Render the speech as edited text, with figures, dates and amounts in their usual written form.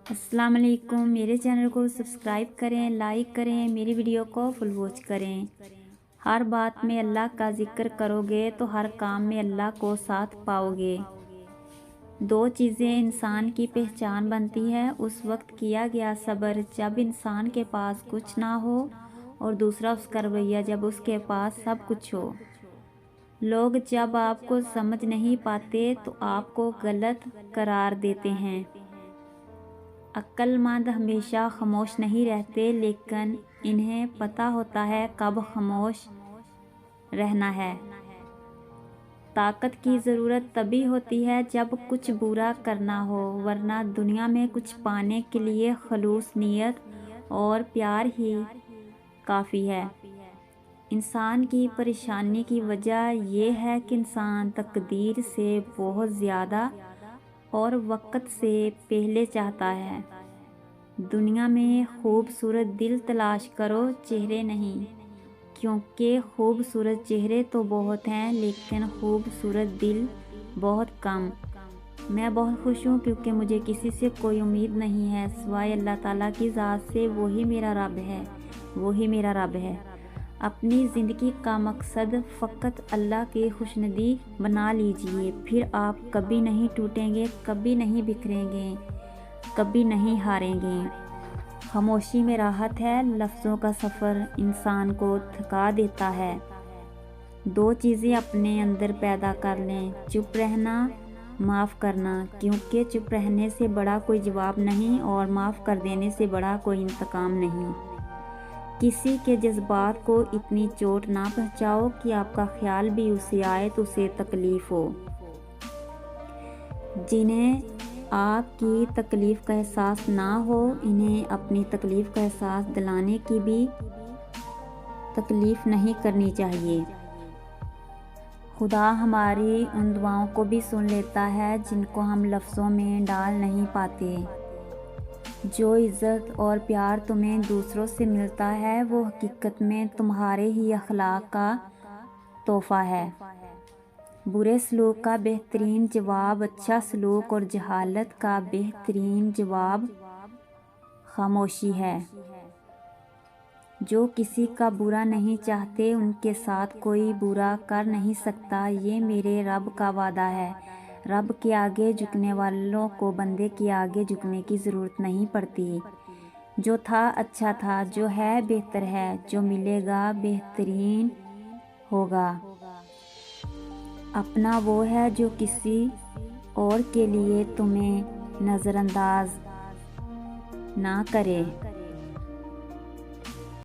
अस्सलाम वालेकुम। मेरे चैनल को सब्सक्राइब करें, लाइक करें, मेरी वीडियो को फुल वॉच करें। हर बात में अल्लाह का जिक्र करोगे तो हर काम में अल्लाह को साथ पाओगे। दो चीज़ें इंसान की पहचान बनती है, उस वक्त किया गया सब्र जब इंसान के पास कुछ ना हो, और दूसरा उसका रवैया जब उसके पास सब कुछ हो। लोग जब आपको समझ नहीं पाते तो आपको गलत करार देते हैं। अक्लमंद हमेशा खामोश नहीं रहते, लेकिन इन्हें पता होता है कब खामोश रहना है। ताकत की ज़रूरत तभी होती है जब कुछ बुरा करना हो, वरना दुनिया में कुछ पाने के लिए खलूस नीयत और प्यार ही काफ़ी है। इंसान की परेशानी की वजह यह है कि इंसान तकदीर से बहुत ज़्यादा और वक्त से पहले चाहता है। दुनिया में खूबसूरत दिल तलाश करो, चेहरे नहीं, क्योंकि खूबसूरत चेहरे तो बहुत हैं लेकिन खूबसूरत दिल बहुत कम। मैं बहुत खुश हूँ क्योंकि मुझे किसी से कोई उम्मीद नहीं है सिवाय अल्लाह ताला की ज़ात से। वही मेरा रब है, वही मेरा रब है। अपनी ज़िंदगी का मकसद फ़कत अल्लाह की खुशनुदी बना लीजिए, फिर आप कभी नहीं टूटेंगे, कभी नहीं बिखरेंगे, कभी नहीं हारेंगे। खामोशी में राहत है, लफ्ज़ों का सफ़र इंसान को थका देता है। दो चीज़ें अपने अंदर पैदा कर लें, चुप रहना, माफ़ करना, क्योंकि चुप रहने से बड़ा कोई जवाब नहीं और माफ़ कर देने से बड़ा कोई इंतकाम नहीं। किसी के जज्बात को इतनी चोट ना पहुँचाओ कि आपका ख्याल भी उसे आए तो उसे तकलीफ़ हो। जिन्हें आपकी तकलीफ़ का एहसास ना हो, इन्हें अपनी तकलीफ़ का एहसास दिलाने की भी तकलीफ़ नहीं करनी चाहिए। खुदा हमारी उन दुआओं को भी सुन लेता है जिनको हम लफ्ज़ों में डाल नहीं पाते। जो इज़्ज़त और प्यार तुम्हें दूसरों से मिलता है वो हकीकत में तुम्हारे ही अखलाक का तोहफ़ा है। बुरे सलूक का बेहतरीन जवाब अच्छा सलूक और जहालत का बेहतरीन जवाब खामोशी है। जो किसी का बुरा नहीं चाहते उनके साथ कोई बुरा कर नहीं सकता, ये मेरे रब का वादा है। रब के आगे झुकने वालों को बंदे के आगे झुकने की ज़रूरत नहीं पड़ती। जो था अच्छा था, जो है बेहतर है, जो मिलेगा बेहतरीन होगा। अपना वो है जो किसी और के लिए तुम्हें नज़रअंदाज ना करे।